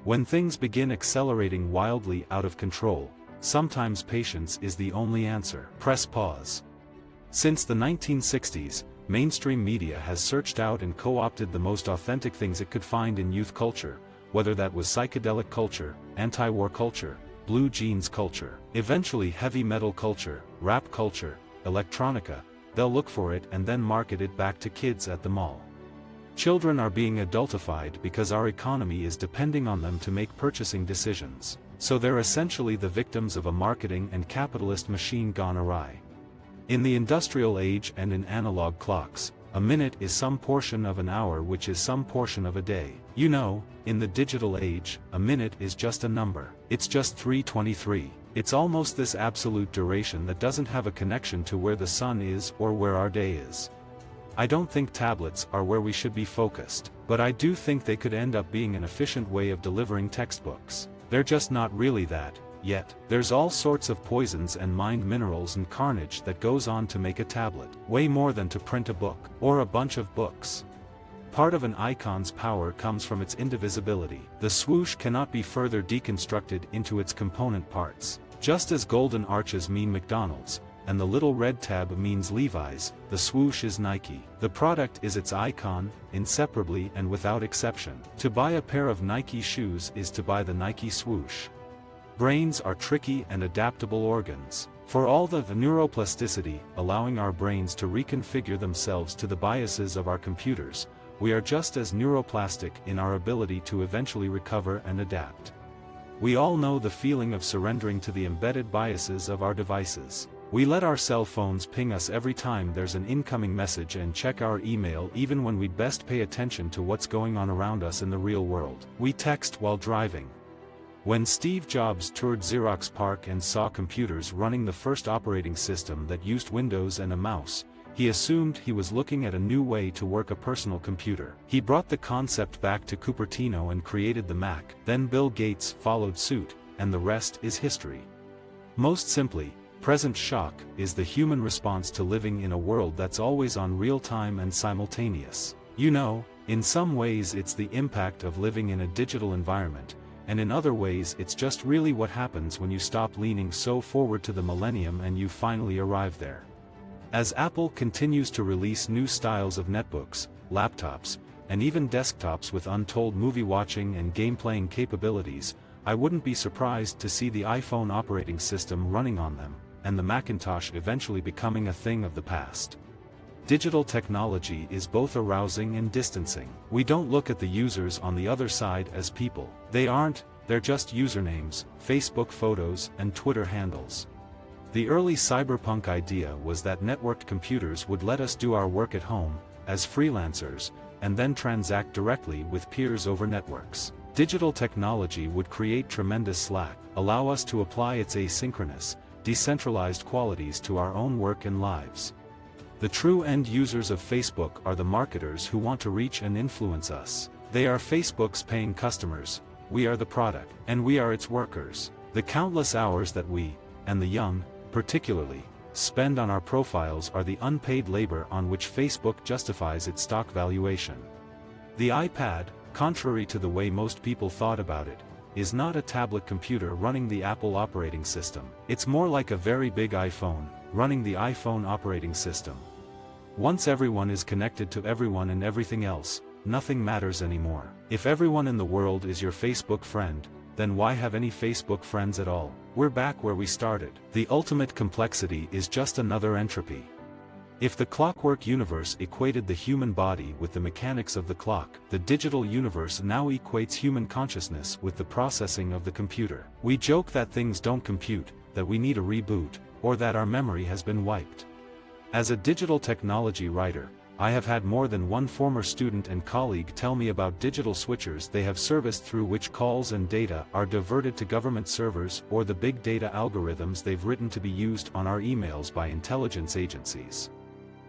When things begin accelerating wildly out of control, sometimes patience is the only answer. Press pause. Since the 1960s, mainstream media has searched out and co-opted the most authentic things it could find in youth culture, whether that was psychedelic culture, anti-war culture, blue jeans culture, eventually heavy metal culture, rap culture, electronica. They'll look for it and then market it back to kids at the mall. Children are being adultified because our economy is depending on them to make purchasing decisions, so they're essentially the victims of a marketing and capitalist machine gone awry. In the industrial age and in analog clocks, a minute is some portion of an hour, which is some portion of a day. You know, in the digital age, a minute is just a number. It's just 3:23. It's almost this absolute duration that doesn't have a connection to where the sun is or where our day is. I don't think tablets are where we should be focused, but I do think they could end up being an efficient way of delivering textbooks. They're just not really that, yet. There's all sorts of poisons and mind minerals and carnage that goes on to make a tablet, way more than to print a book, or a bunch of books. Part of an icon's power comes from its indivisibility. The swoosh cannot be further deconstructed into its component parts. Just as golden arches mean McDonald's, and the little red tab means Levi's, the swoosh is Nike. The product is its icon, inseparably and without exception. To buy a pair of Nike shoes is to buy the Nike swoosh. Brains are tricky and adaptable organs. For all the neuroplasticity, allowing our brains to reconfigure themselves to the biases of our computers, we are just as neuroplastic in our ability to eventually recover and adapt. We all know the feeling of surrendering to the embedded biases of our devices. We let our cell phones ping us every time there's an incoming message and check our email even when we'd best pay attention to what's going on around us in the real world. We text while driving. When Steve Jobs toured Xerox PARC and saw computers running the first operating system that used Windows and a mouse, he assumed he was looking at a new way to work a personal computer. He brought the concept back to Cupertino and created the Mac. Then Bill Gates followed suit, and the rest is history. Most simply, present shock is the human response to living in a world that's always on real-time and simultaneous. You know, in some ways it's the impact of living in a digital environment, and in other ways it's just really what happens when you stop leaning so forward to the millennium and you finally arrive there. As Apple continues to release new styles of netbooks, laptops, and even desktops with untold movie-watching and game-playing capabilities, I wouldn't be surprised to see the iPhone operating system running on them, and the Macintosh eventually becoming a thing of the past. Digital technology is both arousing and distancing. We don't look at the users on the other side as people. They aren't, they're just usernames, Facebook photos, and Twitter handles. The early cyberpunk idea was that networked computers would let us do our work at home, as freelancers, and then transact directly with peers over networks. Digital technology would create tremendous slack, allow us to apply its asynchronous, decentralized qualities to our own work and lives. The true end users of Facebook are the marketers who want to reach and influence us. They are Facebook's paying customers, we are the product, and we are its workers. The countless hours that we, and the young, particularly, spend on our profiles are the unpaid labor on which Facebook justifies its stock valuation. The iPad, contrary to the way most people thought about it, is not a tablet computer running the Apple operating system. It's more like a very big iPhone, running the iPhone operating system. Once everyone is connected to everyone and everything else, nothing matters anymore. If everyone in the world is your Facebook friend, then why have any Facebook friends at all? We're back where we started. The ultimate complexity is just another entropy. If the clockwork universe equated the human body with the mechanics of the clock, the digital universe now equates human consciousness with the processing of the computer. We joke that things don't compute, that we need a reboot, or that our memory has been wiped. As a digital technology writer, I have had more than one former student and colleague tell me about digital switchers they have serviced through which calls and data are diverted to government servers or the big data algorithms they've written to be used on our emails by intelligence agencies.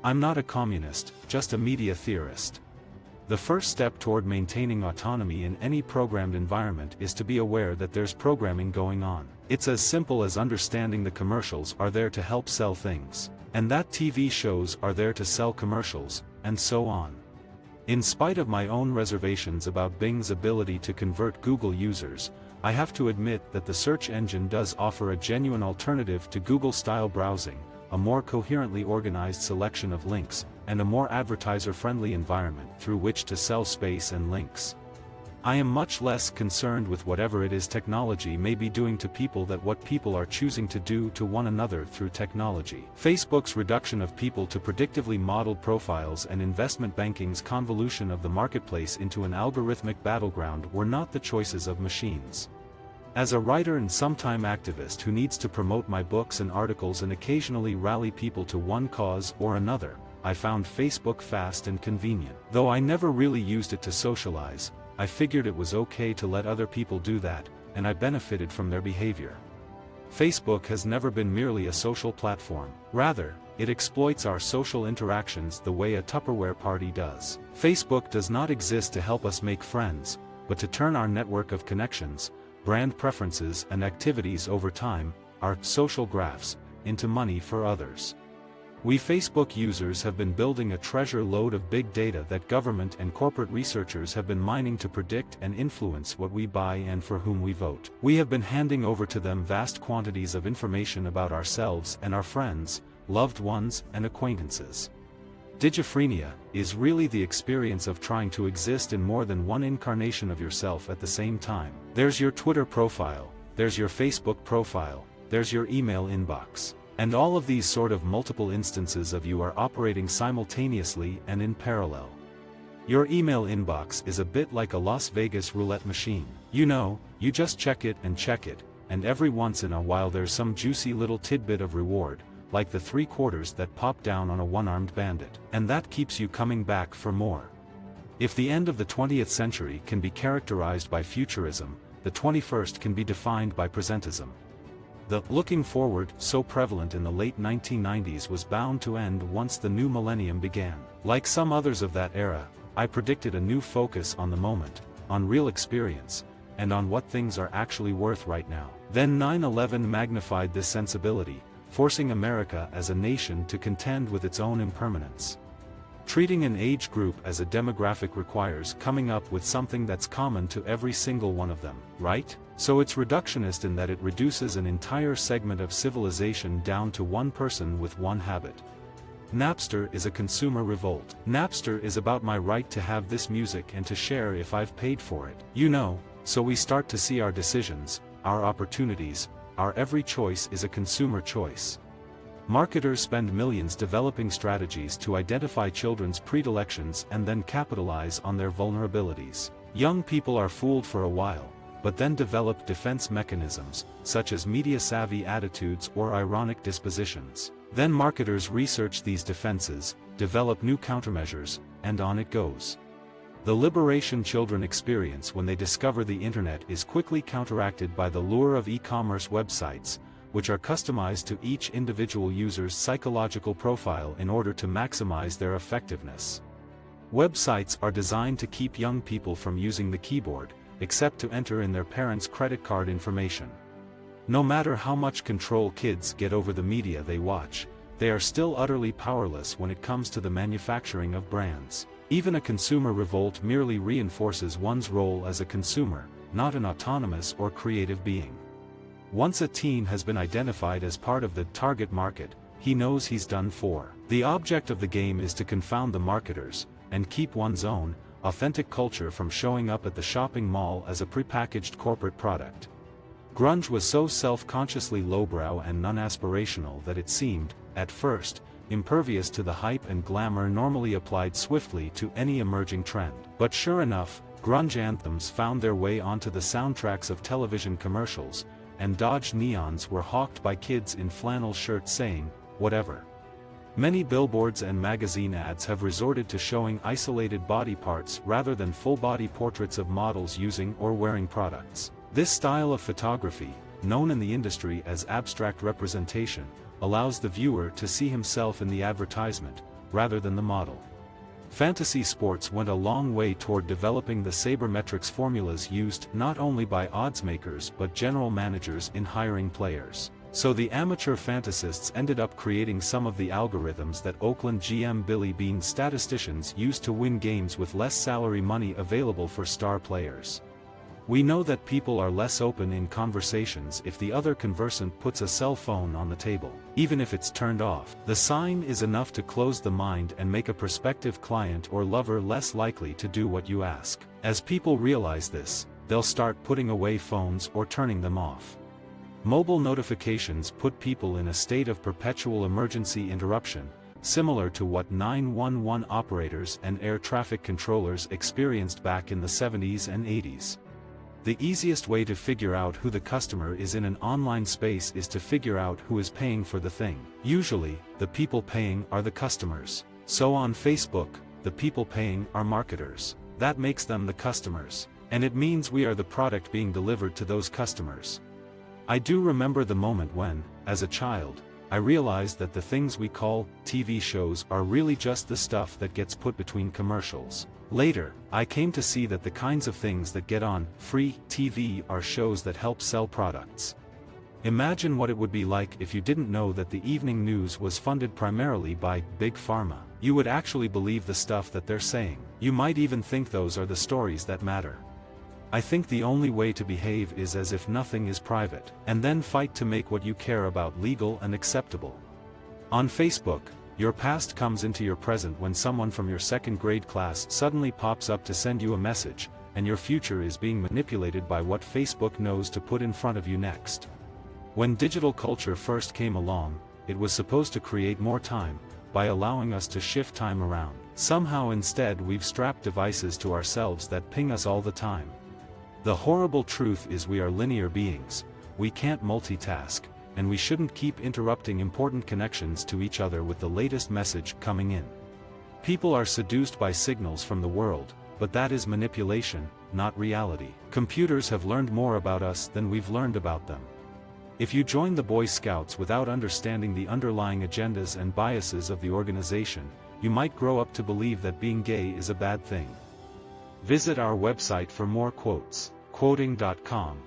I'm not a communist, just a media theorist. The first step toward maintaining autonomy in any programmed environment is to be aware that there's programming going on. It's as simple as understanding the commercials are there to help sell things, and that TV shows are there to sell commercials, and so on. In spite of my own reservations about Bing's ability to convert Google users, I have to admit that the search engine does offer a genuine alternative to Google-style browsing, a more coherently organized selection of links, and a more advertiser-friendly environment through which to sell space and links. I am much less concerned with whatever it is technology may be doing to people than what people are choosing to do to one another through technology. Facebook's reduction of people to predictively modeled profiles and investment banking's convolution of the marketplace into an algorithmic battleground were not the choices of machines. As a writer and sometime activist who needs to promote my books and articles and occasionally rally people to one cause or another, I found Facebook fast and convenient. Though I never really used it to socialize, I figured it was okay to let other people do that, and I benefited from their behavior. Facebook has never been merely a social platform. Rather, it exploits our social interactions the way a Tupperware party does. Facebook does not exist to help us make friends, but to turn our network of connections, brand preferences and activities over time, our social graphs, into money for others. We Facebook users have been building a treasure lode of big data that government and corporate researchers have been mining to predict and influence what we buy and for whom we vote. We have been handing over to them vast quantities of information about ourselves and our friends, loved ones, and acquaintances. Digiphrenia is really the experience of trying to exist in more than one incarnation of yourself at the same time. There's your Twitter profile, there's your Facebook profile, there's your email inbox. And all of these sort of multiple instances of you are operating simultaneously and in parallel. Your email inbox is a bit like a Las Vegas roulette machine. You know, you just check it, and every once in a while there's some juicy little tidbit of reward, like the 3 quarters that pop down on a one-armed bandit. And that keeps you coming back for more. If the end of the 20th century can be characterized by futurism, the 21st can be defined by presentism. The looking forward, so prevalent in the late 1990s, was bound to end once the new millennium began. Like some others of that era, I predicted a new focus on the moment, on real experience, and on what things are actually worth right now. Then 9/11 magnified this sensibility, forcing America as a nation to contend with its own impermanence. Treating an age group as a demographic requires coming up with something that's common to every single one of them, right? So it's reductionist in that it reduces an entire segment of civilization down to one person with one habit. Napster is a consumer revolt. Napster is about my right to have this music and to share if I've paid for it. You know, so we start to see our decisions, our opportunities, our every choice is a consumer choice. Marketers spend millions developing strategies to identify children's predilections and then capitalize on their vulnerabilities. Young people are fooled for a while, but then develop defense mechanisms, such as media-savvy attitudes or ironic dispositions. Then marketers research these defenses, develop new countermeasures, and on it goes. The liberation children experience when they discover the internet is quickly counteracted by the lure of e-commerce websites, which are customized to each individual user's psychological profile in order to maximize their effectiveness. Websites are designed to keep young people from using the keyboard, except to enter in their parents' credit card information. No matter how much control kids get over the media they watch, they are still utterly powerless when it comes to the manufacturing of brands. Even a consumer revolt merely reinforces one's role as a consumer, not an autonomous or creative being. Once a teen has been identified as part of the target market, he knows he's done for. The object of the game is to confound the marketers, and keep one's own, authentic culture from showing up at the shopping mall as a prepackaged corporate product. Grunge was so self-consciously lowbrow and non-aspirational that it seemed, at first, impervious to the hype and glamour normally applied swiftly to any emerging trend. But sure enough, grunge anthems found their way onto the soundtracks of television commercials, and Dodge neons were hawked by kids in flannel shirts saying, "Whatever." Many billboards and magazine ads have resorted to showing isolated body parts rather than full-body portraits of models using or wearing products. This style of photography, known in the industry as abstract representation, allows the viewer to see himself in the advertisement, rather than the model. Fantasy sports went a long way toward developing the sabermetrics formulas used not only by odds makers but general managers in hiring players. So the amateur fantasists ended up creating some of the algorithms that Oakland GM Billy Beane statisticians used to win games with less salary money available for star players. We know that people are less open in conversations if the other conversant puts a cell phone on the table, even if it's turned off. The sign is enough to close the mind and make a prospective client or lover less likely to do what you ask. As people realize this, they'll start putting away phones or turning them off. Mobile notifications put people in a state of perpetual emergency interruption, similar to what 911 operators and air traffic controllers experienced back in the 70s and 80s. The easiest way to figure out who the customer is in an online space is to figure out who is paying for the thing. Usually, the people paying are the customers. So on Facebook, the people paying are marketers. That makes them the customers. And it means we are the product being delivered to those customers. I do remember the moment when, as a child, I realized that the things we call TV shows are really just the stuff that gets put between commercials. Later, I came to see that the kinds of things that get on free TV are shows that help sell products. Imagine what it would be like if you didn't know that the evening news was funded primarily by Big Pharma. You would actually believe the stuff that they're saying. You might even think those are the stories that matter. I think the only way to behave is as if nothing is private, and then fight to make what you care about legal and acceptable. On Facebook, your past comes into your present when someone from your second grade class suddenly pops up to send you a message, and your future is being manipulated by what Facebook knows to put in front of you next. When digital culture first came along, it was supposed to create more time, by allowing us to shift time around. Somehow instead we've strapped devices to ourselves that ping us all the time. The horrible truth is we are linear beings, we can't multitask, and we shouldn't keep interrupting important connections to each other with the latest message coming in. People are seduced by signals from the world, but that is manipulation, not reality. Computers have learned more about us than we've learned about them. If you join the Boy Scouts without understanding the underlying agendas and biases of the organization, you might grow up to believe that being gay is a bad thing. Visit our website for more quotes, quoting.com.